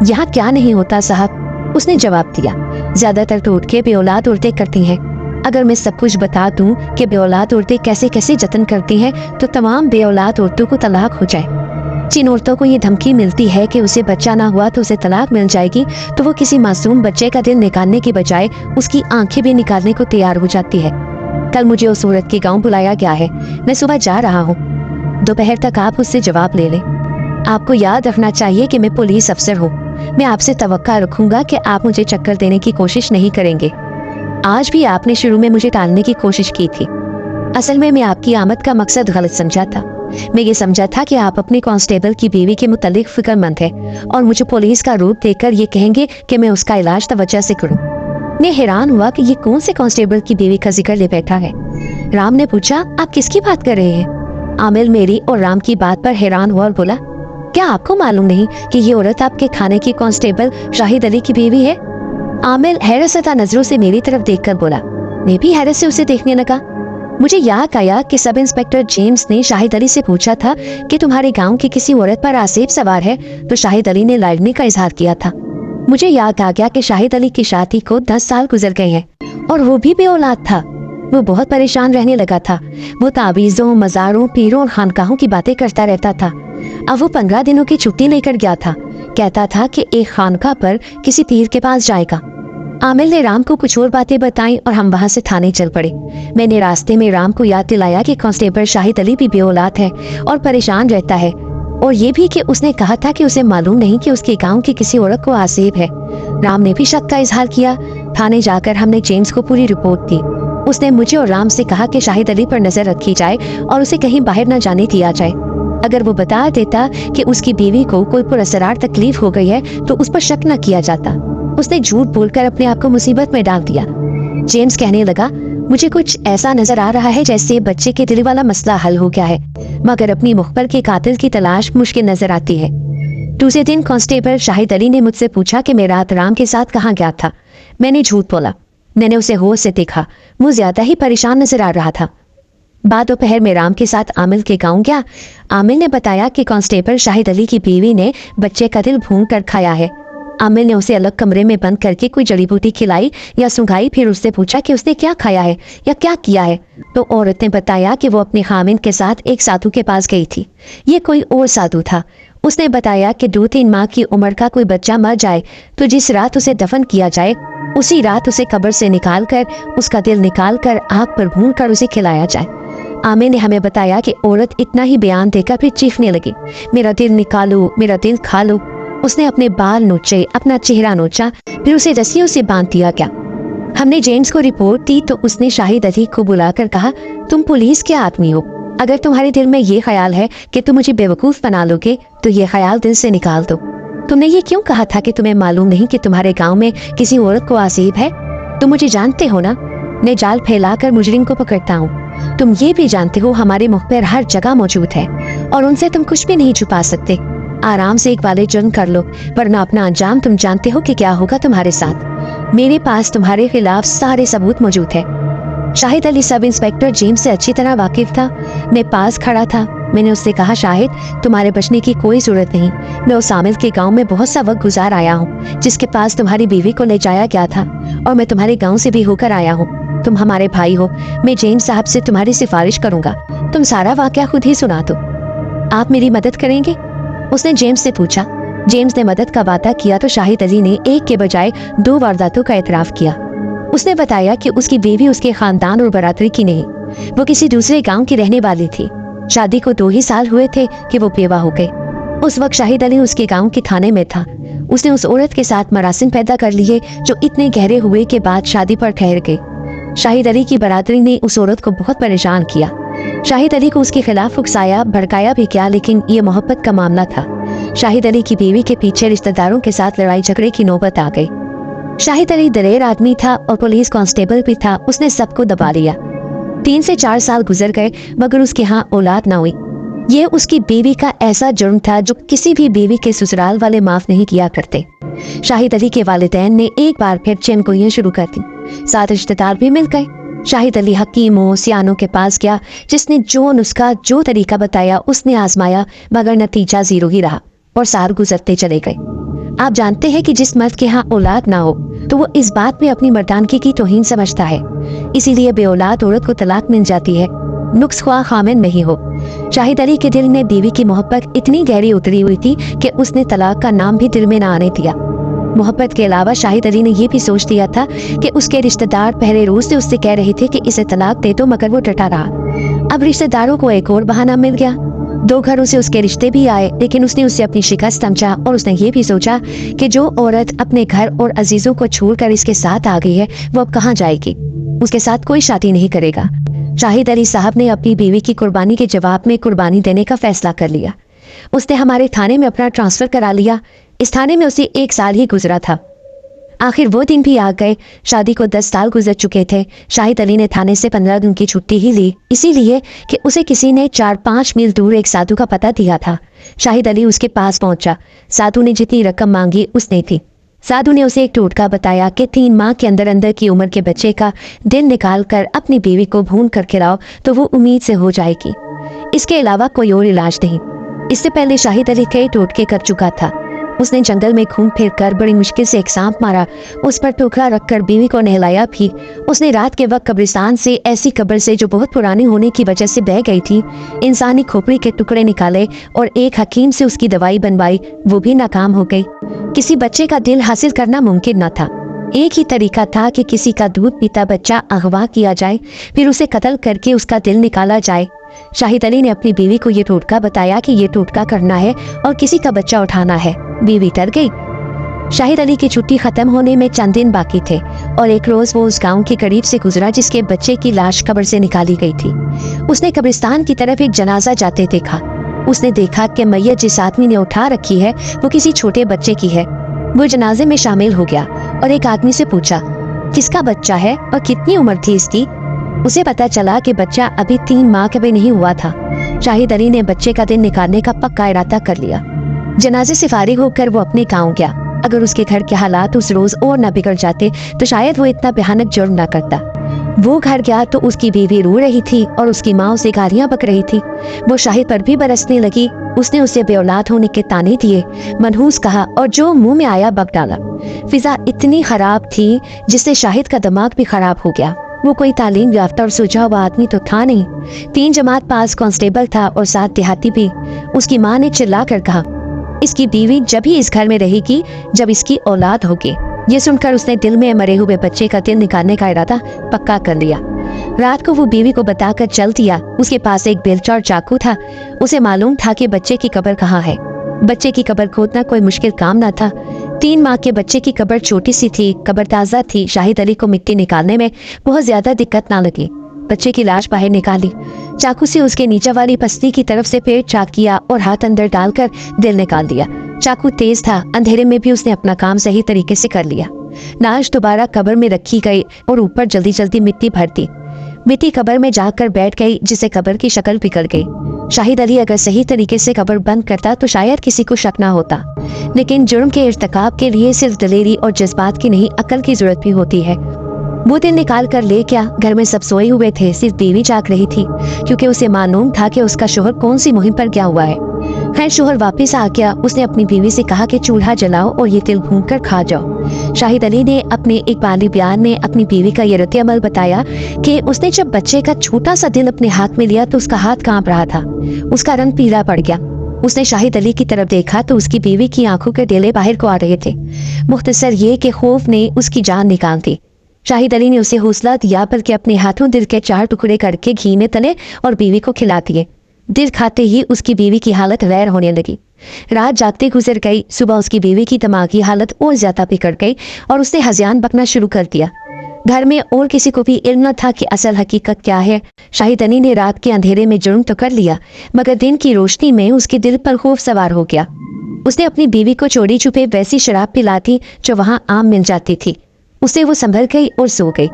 यहाँ क्या नहीं होता साहब, उसने जवाब दिया। ज्यादातर टोटके बेऔलाद औरतें करती हैं। अगर मैं सब कुछ बता दूं कि बेऔलाद औरतें कैसे कैसे जतन करती हैं तो तमाम बेऔलाद औरतों को तलाक हो जाए। जिन औरतों को ये धमकी मिलती है कि उसे बच्चा ना हुआ तो उसे तलाक मिल जाएगी, तो वो किसी मासूम बच्चे का दिल निकालने की बजाय उसकी आंखें भी निकालने को तैयार हो जाती है। कल मुझे उस औरत के गांव बुलाया गया है। मैं सुबह जा रहा हूँ। दोपहर तक आप उससे जवाब ले लें। आपको याद रखना चाहिए कि मैं पुलिस अफसर हूँ। मैं आपसे तवक्का रखूंगा कि आप मुझे चक्कर देने की कोशिश नहीं करेंगे। आज भी आपने शुरू में मुझे टालने की कोशिश की थी। असल में मैं आपकी आमद का मकसद गलत समझा था। मैं ये समझा था कि आप अपने कांस्टेबल की बीवी के मुतालिक फिक्रमंद है और मुझे पुलिस का रूप देकर ये कहेंगे कि मैं उसका इलाज तवज्जो से करूं। मैं हैरान हुआ कि ये कौन से कांस्टेबल की बीवी का जिक्र ले बैठा है। राम ने पूछा, आप किसकी बात कर रहे हैं? आमिर मेरी और राम की बात पर हैरान हुआ और बोला, क्या आपको मालूम नहीं कि ये औरत आपके खाने की कांस्टेबल शाहिद अली की बीवी है? आमिर हैरतज़दा नजरों से मेरी तरफ देखकर बोला। मैं भी हैरत से उसे देखने लगा। मुझे याद आया कि सब इंस्पेक्टर जेम्स ने शाहिद अली से पूछा था कि तुम्हारे गांव की किसी औरत पर आसेब सवार है, तो शाहिद अली ने लाडली का इजहार किया था। मुझे याद आ गया कि शाहिद अली की शादी को 10 साल गुजर गए हैं और वो भी बेऔलाद था। वो बहुत परेशान रहने लगा था। वो ताबीज़ों, मज़ारों, पीरों और खानकाहों की बातें करता रहता था। अब वो 15 दिनों की छुट्टी लेकर गया था। कहता था कि एक खानका पर किसी पीर के पास जाएगा। आमिल ने राम को कुछ और बातें बताई और हम वहां से थाने चल पड़े। मैंने रास्ते में राम को याद दिलाया कि कांस्टेबल शाहिद अली भी बेऔलाद है और परेशान रहता है, और ये भी कि उसने कहा था कि उसे मालूम नहीं कि उसके गांव की किसी औरत को आसेब है। राम ने भी शक का इजहार किया। थाने जाकर हमने जेम्स को पूरी रिपोर्ट दी। उसने मुझे और राम से कहा कि शाहिद अली पर नजर रखी जाए और उसे कहीं बाहर न जाने दिया जाए। अगर वो बता देता कि उसकी बीवी को कोई पुरअसरार तकलीफ हो गई है तो उस पर शक न किया जाता। उसने झूठ बोलकर अपने आप को मुसीबत में डाल दिया। जेम्स कहने लगा, मुझे कुछ ऐसा नजर आ रहा है जैसे बच्चे के दिल वाला मसला हल हो गया है, मगर अपनी मुखबर के कातिल की तलाश मुश्किल नजर आती है। दूसरे दिन कांस्टेबल शाहिद अली ने मुझसे पूछा कि मैं रात राम के साथ कहाँ गया था। मैंने झूठ बोला। मैंने उसे होश से देखा। वो ज्यादा ही परेशान नजर आ रहा था। बाद दोपहर में राम के साथ आमिल के गांव गया। आमिल ने बताया कि कांस्टेबल शाहिद अली की बीवी ने बच्चे का दिल भून कर खाया है। आमिल ने उसे अलग कमरे में बंद करके कोई जड़ी बूटी खिलाई या सुंघाई, फिर उससे पूछा कि उसने क्या खाया है या क्या किया है। तो औरत ने बताया कि वो अपने खामिन के साथ एक साधु के पास गई थी। ये कोई और साधु था। उसने बताया कि 2-3 माह की उम्र का कोई बच्चा मर जाए तो जिस रात उसे दफन किया जाए उसी रात उसे कब्र से निकाल कर उसका दिल निकाल कर आग पर भून कर उसे खिलाया जाए। आमिर ने हमें बताया कि औरत इतना ही बयान देकर फिर चीखने लगी, मेरा दिल निकालो, मेरा दिल खा लो। उसने अपने बाल नोचे, अपना चेहरा नोचा, फिर उसे रस्सियों से बांध दिया गया। हमने जेम्स को रिपोर्ट दी तो उसने शाहिद अली को बुलाकर कहा, तुम पुलिस के आदमी हो, अगर तुम्हारे दिल में ये ख्याल है कि तुम मुझे बेवकूफ बना लोगे तो ये ख्याल दिल से निकाल दो। तुमने ये क्यों कहा था कि तुम्हें मालूम नहीं कि तुम्हारे गांव में किसी औरत को आसीब है? तुम मुझे जानते हो ना, मैं जाल फैलाकर मुजरिम को पकड़ता हूँ। तुम ये भी जानते हो हमारे मुखबिर हर जगह मौजूद है और उनसे तुम कुछ भी नहीं छुपा सकते। आराम से एक वाले जुर्म कर लो, वरना अपना अंजाम तुम जानते हो कि क्या होगा तुम्हारे साथ। मेरे पास तुम्हारे खिलाफ सारे सबूत मौजूद है। Shahid Ali sub inspector James से अच्छी तरह वाकिफ था। मैं पास खड़ा था। मैंने उससे कहा, शाहिद, तुम्हारे बचने की कोई जरूरत नहीं। मैं उस आमिल के गांव में बहुत सा वक्त गुजार आया हूँ जिसके पास तुम्हारी बीवी को ले जाया गया था, और मैं तुम्हारे गांव से भी होकर आया हूँ। तुम हमारे भाई हो। मैं जेम्स साहब से तुम्हारी सिफारिश करूंगा, तुम सारा वाकया खुद ही सुना दो। आप मेरी मदद करेंगे? उसने जेम्स से पूछा। जेम्स ने मदद का वादा किया तो शाहिद अली ने एक के बजाय 2 वारदातों का एतराफ किया। उसने बताया कि उसकी बीवी उसके खानदान और बरादरी की नहीं, वो किसी दूसरे गांव की रहने वाली थी। शादी को 2 ही साल हुए थे कि वो बेवा हो गए। उस वक्त शाहिद अली उसके गांव के थाने में था। उसने उस औरत के साथ मरासिम पैदा कर लिए जो इतने गहरे हुए के बाद शादी पर ठहर गए। शाहिद अली की बरादरी ने उस औरत को बहुत परेशान किया। शाहिद अली को उसके खिलाफ उकसाया, भड़काया भी किया, लेकिन ये मोहब्बत का मामला था। शाहिद अली की बीवी के पीछे रिश्तेदारों के साथ लड़ाई झगड़े की नौबत आ गई। शाहिद अली दलेर आदमी था और पुलिस कांस्टेबल भी था। उसने सबको दबा लिया। 3 से 4 साल गुजर गए मगर उसके यहाँ औलाद ना हुई। ये उसकी बीवी का ऐसा जुर्म था जो किसी भी बीवी के ससुराल वाले माफ नहीं किया करते। शाहिद अली के वालिदैन ने एक बार फिर चैनगोइयां शुरू कर दी। 7 रिश्तेदार भी मिल गए। शाहिद अली हकीमों सियानों के पास गया, जिसने जो नुस्खा जो तरीका बताया उसने आजमाया, मगर नतीजा 0 ही रहा और साल गुजरते चले गए। आप जानते हैं कि जिस मर्द के यहाँ औलाद ना हो तो वो इस बात में अपनी मर्दानगी की तौहीन समझता है, इसीलिए बेऔलाद औरत को तलाक मिल जाती है, नुक्स ख्वाह खामिन नहीं हो। शाहिद अली के दिल में बीवी की मोहब्बत इतनी गहरी उतरी हुई थी कि उसने तलाक का नाम भी दिल में ना आने दिया। मोहब्बत के अलावा शाहिद अली ने यह भी सोच दिया था कि उसके रिश्तेदार पहले रोज से उससे कह रहे थे कि इसे तलाक दे दो, मगर वो डटा रहा। अब रिश्तेदारों को एक और बहाना मिल गया। 2 घरों से उसके रिश्ते भी आए, लेकिन उसने उससे अपनी शिकस्त समझा और उसने ये भी सोचा कि जो औरत अपने घर और अजीजों को छोड़कर इसके साथ आ गई है वो अब कहाँ जाएगी। उसके साथ कोई शादी नहीं करेगा। शाहिद अली साहब ने अपनी बीवी की कुर्बानी के जवाब में कुर्बानी देने का फैसला कर लिया। उसने हमारे थाने में अपना ट्रांसफर करा लिया। इस थाने में उसे 1 साल ही गुजरा था। आखिर वो दिन भी आ गए। शादी को 10 साल गुजर चुके थे। शाहिद अली ने थाने से 15 दिन की छुट्टी ही ली, इसीलिए कि उसे किसी ने 4-5 मील दूर एक साधु का पता दिया था। शाहिद अली उसके पास पहुंचा। साधु ने जितनी रकम मांगी उसने थी। साधु ने उसे एक टोटका बताया कि 3 माह के अंदर अंदर की उम्र के बच्चे का दिल निकाल कर अपनी बीवी को भून कर खिलाओ तो वो उम्मीद से हो जाएगी। इसके अलावा कोई और इलाज नहीं। इससे पहले शाहिद अली कई टोटके कर चुका था, उसने जंगल में घूम फिर कर बड़ी मुश्किल से एक सांप मारा, उस पर टोकरा रखकर बीवी को नहलाया भी। उसने रात के वक्त कब्रिस्तान से, ऐसी कब्र से जो बहुत पुरानी होने की वजह से बह गई थी, इंसानी खोपड़ी के टुकड़े निकाले और एक हकीम से उसकी दवाई बनवाई, वो भी नाकाम हो गई। किसी बच्चे का दिल हासिल करना मुमकिन न था। एक ही तरीका था कि किसी का दूध पीता बच्चा अगवा किया जाए, फिर उसे कत्ल करके उसका दिल निकाला जाए। शाहिद अली ने अपनी बीवी को ये टोटका बताया कि ये टोटका करना है और किसी का बच्चा उठाना है। बीवी डर गई। शाहिद अली की छुट्टी खत्म होने में चंद दिन बाकी थे और एक रोज वो उस गांव के करीब से गुजरा जिसके बच्चे की लाश कब्र से निकाली गई थी। उसने कब्रिस्तान की तरफ एक जनाजा जाते देखा। उसने देखा कि मैयत जिस आदमी ने उठा रखी है वो किसी छोटे बच्चे की है। वो जनाजे में शामिल हो गया और एक आदमी से पूछा, किसका बच्चा है और कितनी उम्र थी इसकी? उसे पता चला कि बच्चा अभी 3 माह का भी नहीं हुआ था। शाहिद अली ने बच्चे का दिल निकालने का पक्का इरादा कर लिया। जनाजे से फारिग होकर वो अपने गांव गया। अगर उसके घर के हालात उस रोज और न बिगड़ जाते तो शायद वो इतना भयानक जुर्म न करता। वो घर गया तो उसकी बीवी रो रही थी और उसकी माँ उसे गालियां बक रही थी। वो शाहिद पर भी बरसने लगी। उसने उसे बेऔलाद होने के ताने दिए, मनहूस कहा और जो मुंह में आया बक डाला। फिजा इतनी खराब थी जिससे शाहिद का दिमाग भी खराब हो गया। वो कोई तालीम याफ्ता और सूझा हुआ आदमी तो था नहीं। 3 जमात पास कांस्टेबल था और 7 देहाती भी। उसकी माँ ने चिल्ला कर कहा, इसकी बीवी जब ही इस घर में रहेगी जब इसकी औलाद होगी। ये सुनकर उसने दिल में मरे हुए बच्चे का दिल निकालने का इरादा पक्का कर लिया। रात को वो बीवी को बताकर चल दिया। उसके पास एक बेलचा और चाकू था। उसे मालूम था कि बच्चे की कब्र कहाँ है। बच्चे की कब्र खोदना कोई मुश्किल काम न था। 3 माह के बच्चे की कब्र छोटी सी थी, कब्र ताज़ा थी। शाहिद अली को मिट्टी निकालने में बहुत ज्यादा दिक्कत ना लगी। बच्चे की लाश बाहर निकाली, चाकू से उसके नीचे वाली पसली की तरफ से पेट चाक किया और हाथ अंदर डालकर दिल निकाल दिया। चाकू तेज था, अंधेरे में भी उसने अपना काम सही तरीके से कर लिया। लाश दोबारा कब्र में रखी गई और ऊपर जल्दी जल्दी मिट्टी भर दी। मिट्टी कब्र में जाकर बैठ गई जिससे कब्र की शक्ल बिगड़ गई। शाहिद अली अगर सही तरीके से कब्र बंद करता तो शायद किसी को शक ना होता, लेकिन जुर्म के इर्तिकाब के लिए सिर्फ दलेरी और जज्बात की नहीं, अकल की जरूरत भी होती है। वो दिन निकाल कर ले क्या? घर में सब सोए हुए थे, सिर्फ बीवी जाग रही थी क्योंकि उसे मालूम था कि उसका शोहर कौन सी मुहिम पर गया हुआ है। खैर शोहर वापस आ गया। उसने अपनी बीवी से कहा कि चूल्हा जलाओ और ये तिल भून कर खा जाओ। शाहिद अली ने अपने एक बाली बयान में अपनी बीवी का ये रद्द अमल बताया कि उसने जब बच्चे का छोटा सा दिल अपने हाथ में लिया तो उसका हाथ कांप रहा था, उसका रंग पीला पड़ गया। उसने शाहिद अली की तरफ देखा तो उसकी बीवी की आंखों के डेले बाहर को आ रहे थे। मुख्तसर ये कि खौफ ने उसकी जान निकाल दी। शाहिद अली ने उसे हौसला दिया, बल्कि अपने हाथों दिल के 4 टुकड़े करके घी में तले और बीवी को खिला दिए। दिल खाते ही उसकी बीवी की हालत गैर होने लगी। रात जागते गुजर गई। सुबह उसकी बीवी की दिमागी हालत और ज्यादा बिगड़ गई और उसने हज़ियान बकना शुरू कर दिया। घर में और किसी को भी इल्म न था कि असल हकीकत क्या है। शाहिद अली ने रात के अंधेरे में जुर्म तो कर लिया, मगर दिन की रोशनी में उसके दिल पर खौफ सवार हो गया। उसने अपनी बीवी को चोरी छुपे वैसी शराब पिलाती जो वहाँ आम मिल जाती थी। उसे वो संभल गई और सो गई।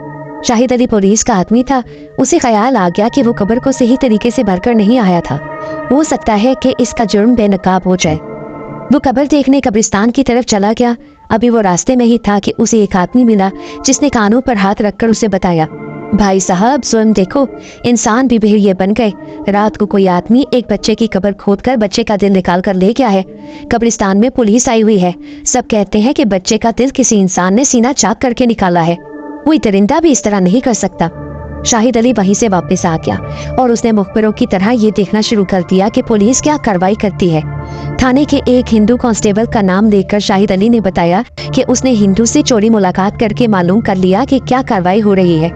शाहिद अली पुलिस का आदमी था। उसे ख्याल आ गया कि वो कब्र को सही तरीके से भरकर नहीं आया था। हो सकता है कि इसका जुर्म बेनकाब हो जाए। वो कब्र देखने कब्रिस्तान की तरफ चला गया। अभी वो रास्ते में ही था कि उसे एक आदमी मिला जिसने कानों पर हाथ रखकर उसे बताया, भाई साहब स्वयं देखो, इंसान भी बहिर्ये बन गए। रात को कोई आदमी एक बच्चे की कब्र खोदकर बच्चे का दिल निकाल कर ले गया है। कब्रिस्तान में पुलिस आई हुई है। सब कहते हैं कि बच्चे का दिल किसी इंसान ने सीना चाक करके निकाला है। कोई दरिंदा भी इस तरह नहीं कर सकता। शाहिद अली वहीं से वापस आ गया और उसने मुखबिरों की तरह ये देखना शुरू कर दिया कि पुलिस क्या कार्रवाई करती है। थाने के एक हिंदू कांस्टेबल का नाम लेकर शाहिद अली ने बताया कि उसने हिंदू से चोरी मुलाकात करके मालूम कर लिया कि क्या कार्रवाई हो रही है।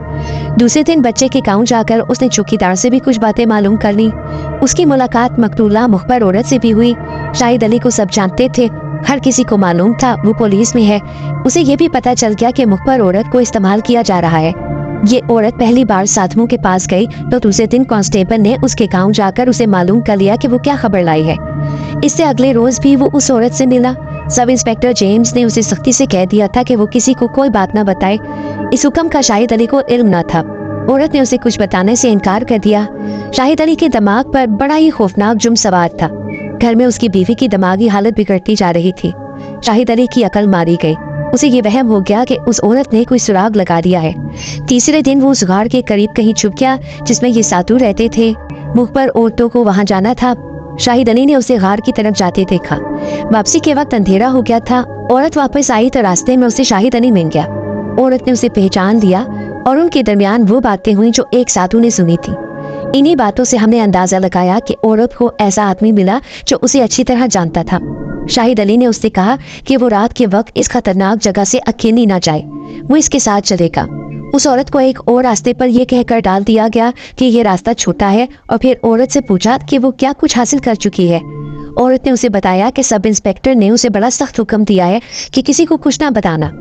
दूसरे दिन बच्चे के गांव जाकर उसने चौकीदार से भी कुछ बातें मालूम कर ली। उसकी मुलाकात मकतूला मुखबर औरत से भी हुई। शाहिद अली को सब जानते थे, हर किसी को मालूम था वो पुलिस में है। उसे ये भी पता चल गया कि मुखबर औरत को इस्तेमाल किया जा रहा है। ये औरत पहली बार साधुओं के पास गई तो दूसरे दिन कांस्टेबल ने उसके गांव जाकर उसे मालूम कर लिया कि वो क्या खबर लाई है। इससे अगले रोज भी वो उस औरत से मिला। सब इंस्पेक्टर जेम्स ने उसे सख्ती से कह दिया था कि वो किसी को कोई बात न बताए। इस हुक्म का शाहिद अली को इल्म न था। औरत ने उसे कुछ बताने से इनकार कर दिया। शाहिद अली के दिमाग पर बड़ा ही खौफनाक जुर्म सवार था। घर में उसकी बीवी की दिमागी हालत बिगड़ती जा रही थी। शाहिद अली की अकल मारी गई। उसे ये वहम हो गया कि उस औरत ने कोई सुराग लगा दिया है। तीसरे दिन वो उस गाड़ के करीब कहीं छुप गया जिसमें ये साधु रहते थे। मुखबर औरतों को वहां जाना था। शाहिद अली ने उसे गार की तरफ जाते देखा। वापसी के वक्त अंधेरा हो गया था। औरत वापस आई तो रास्ते में उसे शाहिद अली मिल गया। औरत ने उसे पहचान लिया और उनके दरमियान वो बातें हुई जो एक साधु ने सुनी थी। इन्हीं बातों से हमने अंदाजा लगाया कि औरत को ऐसा आदमी मिला जो उसे अच्छी तरह जानता था। शाहिद अली ने उससे कहा कि वो रात के वक्त इस खतरनाक जगह से अकेली ना जाए, वो इसके साथ चलेगा। उस औरत को एक और रास्ते पर यह कहकर डाल दिया गया कि यह रास्ता छोटा है और फिर औरत से पूछा कि वो क्या कुछ हासिल कर चुकी है। औरत ने उसे बताया कि सब इंस्पेक्टर ने उसे बड़ा सख्त हुक्म दिया है कि किसी को कुछ ना बताना।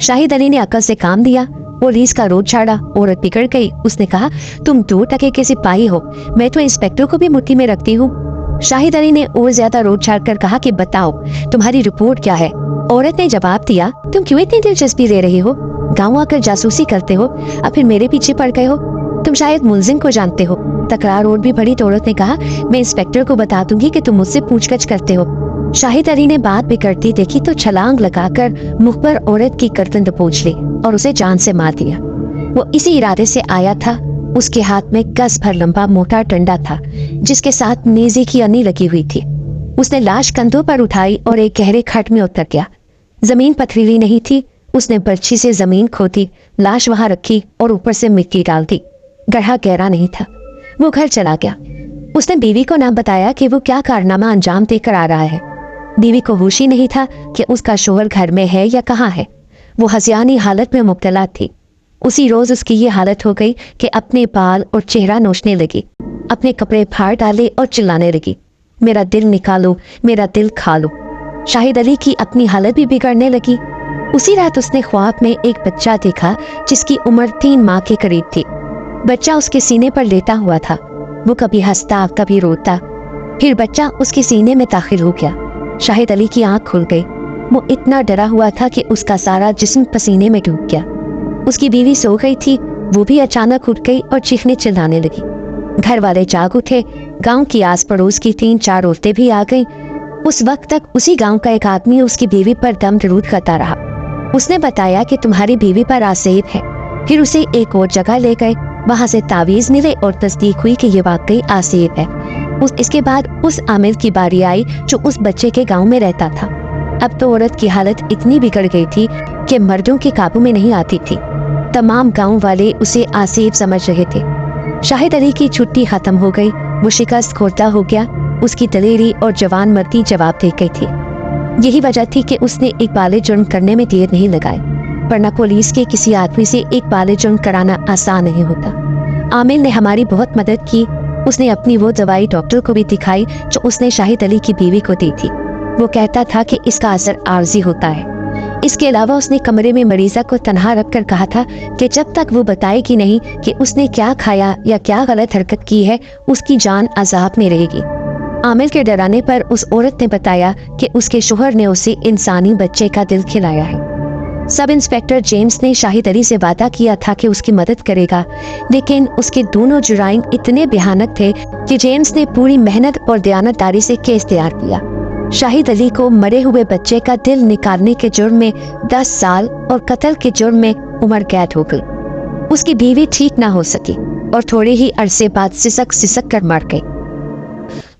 शाहिद अली ने अकल से काम दिया। पुलिस का रोड छाड़ा। औरत बिगड़ गई। उसने कहा, तुम 2 टके के सिपाही हो, मैं तो इंस्पेक्टर को भी मुट्ठी में रखती हूँ। शाहिद अली ने और ज्यादा रोड छाड़ कर कहा कि बताओ तुम्हारी रिपोर्ट क्या है। औरत ने जवाब दिया, तुम क्यों इतनी दिलचस्पी ले रही हो? गाँव आकर जासूसी करते हो, अब फिर मेरे पीछे पड़ गए हो। तुम शायद मुलजिम को जानते हो। तकरार और भी बढ़ी तो औरत ने कहा, मैं इंस्पेक्टर को बता दूंगी कि तुम मुझसे पूछगछ करते हो। शाहिद अली ने बात बिगड़ती देखी तो छलांग लगाकर मुख पर औरत की गर्दन दबोच ली और उसे जान से मार दिया। वो इसी इरादे से आया था। उसके हाथ में गज भर लंबा मोटा डंडा था जिसके साथ नेज़े की अनी लगी हुई थी। उसने लाश कंधों पर उठाई और एक गहरे खड्ड में उतर गया। जमीन पथरीली नहीं थी। उसने बर्छी से जमीन खोदी, लाश वहां रखी और ऊपर से मिट्टी डाल दी। गड्ढा गहरा नहीं था। वो घर चला गया। उसने बीवी को ना बताया कि वो क्या कारनामा अंजाम देकर आ रहा है। बीवी को होश ही नहीं था कि उसका शोहर घर में है या कहाँ है। वो हसियानी हालत में मुब्तला थी। उसी रोज उसकी ये हालत हो गई कि अपने बाल और चेहरा नोचने लगी, अपने कपड़े फाड़ डाले और चिल्लाने लगी, मेरा दिल निकालो, मेरा दिल खा लो। शाहिद अली की अपनी हालत भी बिगड़ने लगी। उसी रात उसने ख्वाब में एक बच्चा देखा जिसकी उम्र 3 माह के करीब थी। बच्चा उसके सीने पर लेटा हुआ था। वो कभी हंसता कभी रोता। फिर बच्चा उसके सीने में दाखिल हो गया। शाहिद अली की आंख खुल गई। वो इतना डरा हुआ था कि उसका सारा जिस्म पसीने में डूब गया। उसकी बीवी सो गई थी। वो भी अचानक उठ गई और चीखने चिल्लाने लगी। घर वाले जाग उठे। गांव की आस पड़ोस की 3-4 औरतें भी आ गईं। उस वक्त तक उसी गांव का एक आदमी उसकी बीवी पर दम दरूद करता रहा। उसने बताया कि तुम्हारी बीवी पर आसेब है। फिर उसे एक और जगह ले गए। वहां से तावीज मिले और तस्दीक हुई कि ये वाकई आसेब है। इसके बाद उस आमिर की बारी आई जो उस बच्चे के गांव में रहता था। अब तो औरत की हालत इतनी बिगड़ गई थी कि मर्दों के काबू में नहीं आती थी। तमाम गांव वाले उसे आसेब समझ रहे थे। शाहिद अली की छुट्टी खत्म हो गई। वो शिकस्त खोरदा हो गया। उसकी दलेरी और जवान मर्दी जवाब दे गई थी। यही वजह थी कि उसने एक बाले जुर्म करने में देर नहीं लगाई, वरना पुलिस के किसी आदमी से एक बाले जुर्म कराना आसान नहीं होता। आमिर ने हमारी बहुत मदद की। उसने अपनी वो दवाई डॉक्टर को भी दिखाई जो उसने शाहिद अली की बीवी को दी थी। वो कहता था कि इसका असर आर्जी होता है। इसके अलावा उसने कमरे में मरीजा को तन्हा रखकर कहा था कि जब तक वो बताएगी नहीं कि उसने क्या खाया या क्या गलत हरकत की है, उसकी जान अजाब में रहेगी। आमिर के डराने पर उस औरत ने बताया कि उसके शोहर ने उसे इंसानी बच्चे का दिल खिलाया है। सब इंस्पेक्टर जेम्स ने शाहिद अली से वादा किया था कि उसकी मदद करेगा, लेकिन उसके दोनों जुराइम इतने भयानक थे कि जेम्स ने पूरी मेहनत और दयानतदारी से केस तैयार किया। शाहिद अली को मरे हुए बच्चे का दिल निकालने के जुर्म में 10 साल और कत्ल के जुर्म में उम्र कैद हो गई। उसकी बीवी ठीक ना हो सकी और थोड़े ही अरसे बाद सिसक कर मर गई।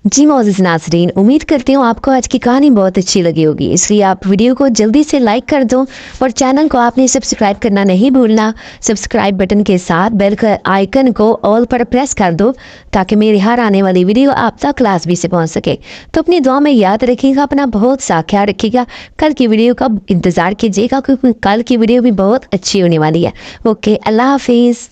जी मोअज़्ज़िज़ नाज़रीन, उम्मीद करती हूँ आपको आज की कहानी बहुत अच्छी लगी होगी, इसलिए आप वीडियो को जल्दी से लाइक कर दो और चैनल को आपने सब्सक्राइब करना नहीं भूलना। सब्सक्राइब बटन के साथ बेल का आइकन को ऑल पर प्रेस कर दो ताकि मेरी हर आने वाली वीडियो आप तक क्लास से पहुँच सके। तो अपनी दुआ में याद रखिएगा, अपना बहुत सा ख्याल रखिएगा। कल की वीडियो का इंतज़ार कीजिएगा क्योंकि कल की वीडियो भी बहुत अच्छी होने वाली है। ओके, अल्लाह हाफिज़।